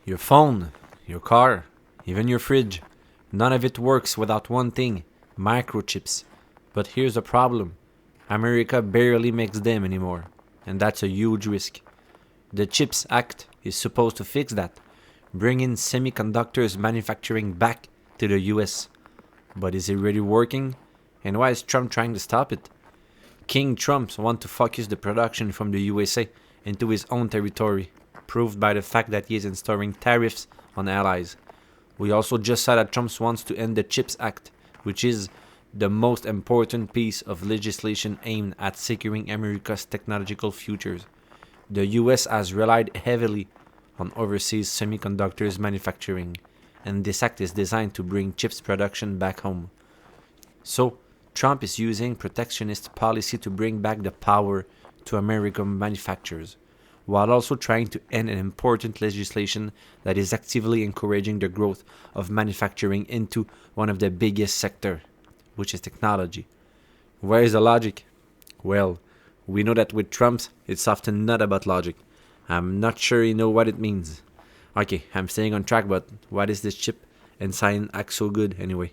Your phone, your car, even your fridge. None of it works without one thing: microchips. But here's the problem: America barely makes them anymore, and that's a huge risk. The CHIPS Act is supposed to fix that, bring in semiconductors manufacturing back to the US. But is it really working? And why is Trump trying to stop it? King Trump wants to focus the production from the USA into his own territory, proved by the fact that he is installing tariffs on allies. We also just saw that Trump wants to end the CHIPS Act, which is the most important piece of legislation aimed at securing America's technological futures. The US has relied heavily on overseas semiconductors manufacturing, and this act is designed to bring chips production back home. So, Trump is using protectionist policy to bring back the power to American manufacturers, while also trying to end an important legislation that is actively encouraging the growth of manufacturing into one of the biggest sectors, which is technology. Where is the logic? Well, we know that with Trump, it's often not about logic. I'm not sure you know what it means. Okay, I'm staying on track, but what is this chip and science act so good anyway?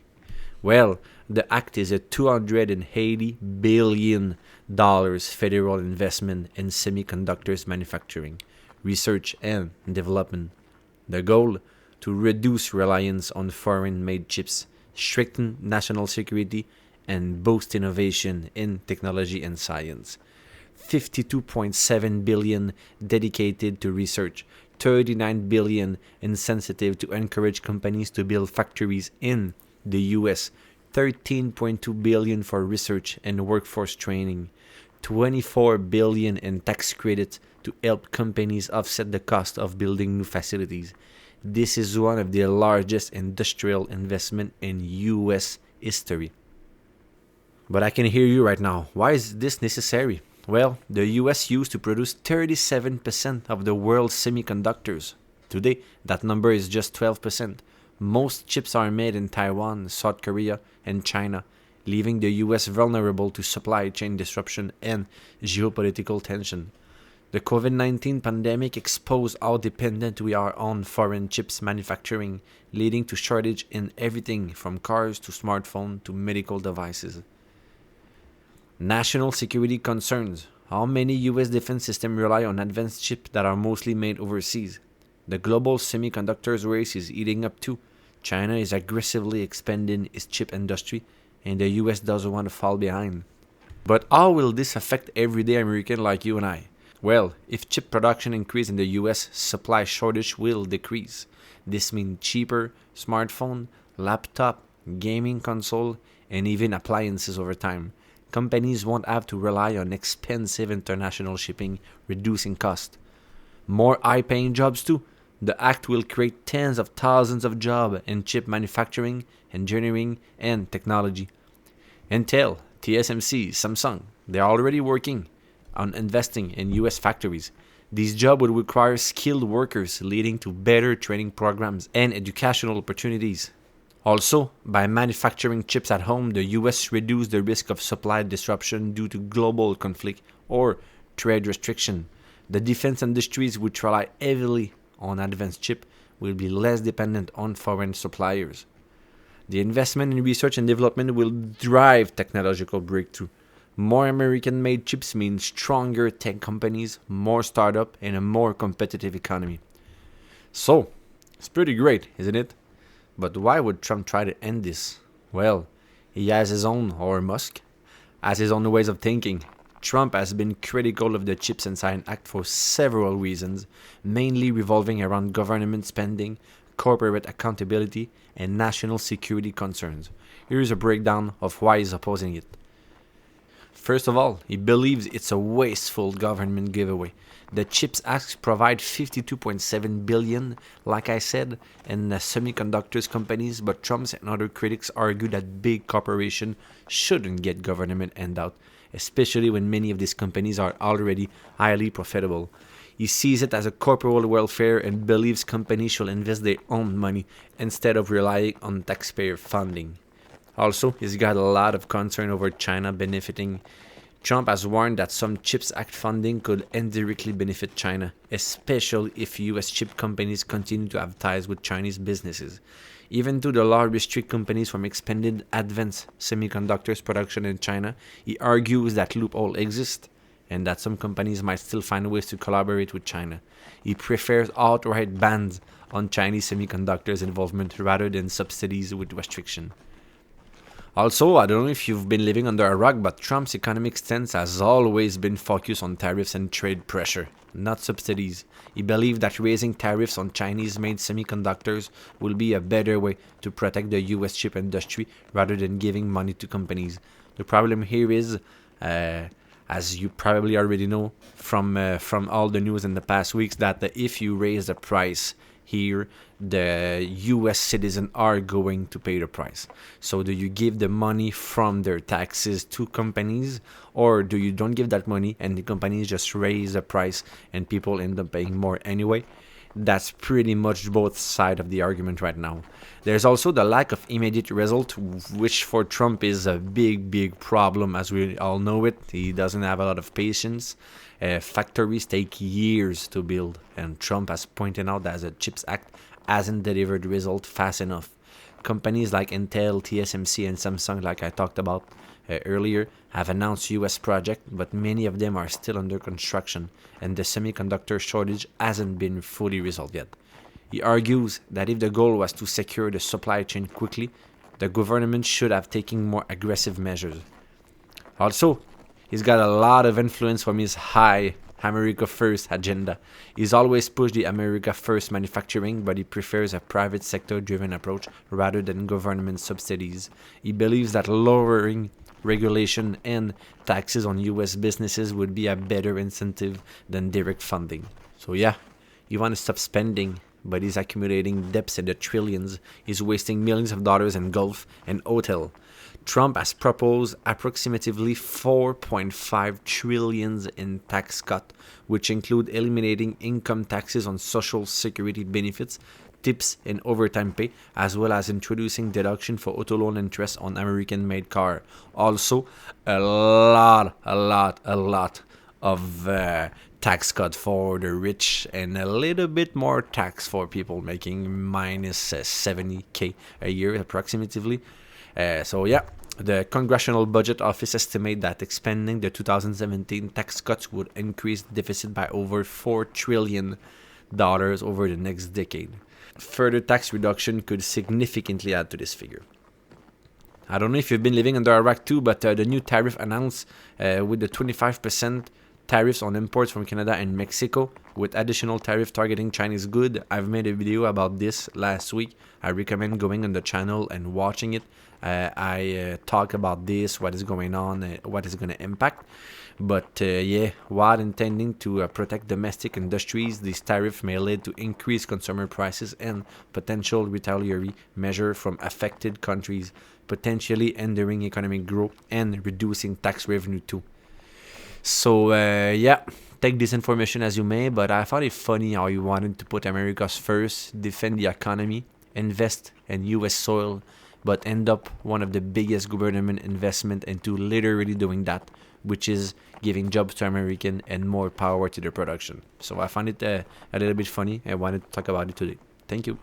Well, the act is a $280 billion federal investment in semiconductors manufacturing, research, and development. The goal: to reduce reliance on foreign-made chips, strengthen national security, and boost innovation in technology and science. 52.7 billion dedicated to research, 39 billion incentive to encourage companies to build factories in the US, 13.2 billion for research and workforce training, 24 billion in tax credits to help companies offset the cost of building new facilities. This is one of the largest industrial investment in US history. But I can hear you right now. Why is this necessary? Well, the US used to produce 37% of the world's semiconductors. Today, that number is just 12%. Most chips are made in Taiwan, South Korea, and China, leaving the US vulnerable to supply chain disruption and geopolitical tension. The COVID-19 pandemic exposed how dependent we are on foreign chips manufacturing, leading to shortage in everything from cars to smartphones to medical devices. National security concerns. How many US defense systems rely on advanced chips that are mostly made overseas? The global semiconductors race is heating up too. China is aggressively expanding its chip industry, and the US doesn't want to fall behind. But how will this affect everyday American like you and I? Well, if chip production increases in the US, supply shortage will decrease. This means cheaper smartphone, laptop, gaming console, and even appliances over time. Companies won't have to rely on expensive international shipping, reducing cost. More high-paying jobs too. The act will create tens of thousands of jobs in chip manufacturing, engineering, and technology. Intel, TSMC, Samsung, they're already working on investing in US factories. These jobs would require skilled workers, leading to better training programs and educational opportunities. Also, by manufacturing chips at home, the US reduces the risk of supply disruption due to global conflict or trade restriction. The defense industries, which rely heavily on advanced chips, will be less dependent on foreign suppliers. The investment in research and development will drive technological breakthrough. More American-made chips mean stronger tech companies, more startups, and a more competitive economy. So, it's pretty great, isn't it? But why would Trump try to end this? Well, he has his own, or Musk, has his own ways of thinking. Trump has been critical of the CHIPS and Science Act for several reasons, mainly revolving around government spending, corporate accountability, and national security concerns. Here's a breakdown of why he's opposing it. First of all, he believes it's a wasteful government giveaway. The CHIPS Act provides $52.7 billion, like I said, in semiconductors companies, but Trump and other critics argue that big corporations shouldn't get government handout, especially when many of these companies are already highly profitable. He sees it as a corporate welfare and believes companies should invest their own money instead of relying on taxpayer funding. Also, he's got a lot of concern over China benefiting Trump has warned that some CHIPS Act funding could indirectly benefit China, especially if US chip companies continue to have ties with Chinese businesses. Even though the law restricts companies from expanding advanced semiconductors production in China, he argues that loophole exists and that some companies might still find ways to collaborate with China. He prefers outright bans on Chinese semiconductors involvement rather than subsidies with restriction. Also, I don't know if you've been living under a rock, but Trump's economic stance has always been focused on tariffs and trade pressure, not subsidies. He believes that raising tariffs on Chinese-made semiconductors will be a better way to protect the US chip industry rather than giving money to companies. The problem here is, as you probably already know from all the news in the past weeks, that if you raise the price here, the US citizens are going to pay the price. So do you give the money from their taxes to companies, or do you don't give that money and the companies just raise the price and people end up paying more anyway? That's pretty much both sides of the argument right now. There's also the lack of immediate result, which for Trump is a big problem, as we all know it. He doesn't have a lot of patience. Factories take years to build, and Trump has pointed out that the CHIPS Act hasn't delivered results fast enough. Companies like Intel, TSMC, and Samsung, like I talked about earlier, have announced US projects, but many of them are still under construction, and the semiconductor shortage hasn't been fully resolved yet. He argues that if the goal was to secure the supply chain quickly, the government should have taken more aggressive measures. Also, he's got a lot of influence from his high America First agenda. He's always pushed the America First manufacturing, but he prefers a private sector driven approach rather than government subsidies. He believes that lowering regulation and taxes on US businesses would be a better incentive than direct funding. So yeah, you want to stop spending, but he's accumulating debts in the trillions. He's wasting millions of dollars in golf and hotel. Trump has proposed approximately $4.5 trillion in tax cut, which include eliminating income taxes on social security benefits, tips, and overtime pay, as well as introducing deduction for auto loan interest on American-made car. Also, a lot of tax cut for the rich and a little bit more tax for people making minus 70K a year approximately. So yeah, the Congressional Budget Office estimate that expanding the 2017 tax cuts would increase the deficit by over $4 trillion over the next decade. Further tax reduction could significantly add to this figure. I don't know if you've been living under a rock too, but the new tariff announced with the 25% tariffs on imports from Canada and Mexico, with additional tariff targeting Chinese goods. I've made a video about this last week. I recommend going on the channel and watching it. I talk about this, what is going on, what is going to impact. But yeah, while intending to protect domestic industries, this tariff may lead to increased consumer prices and potential retaliatory measures from affected countries, potentially hindering economic growth and reducing tax revenue too. So yeah, take this information as you may, but I thought it funny how you wanted to put America's first, defend the economy, invest in US soil, but end up one of the biggest government investment into literally doing that, which is giving jobs to American and more power to their production. So I found it a little bit funny. I wanted to talk about it today. Thank you.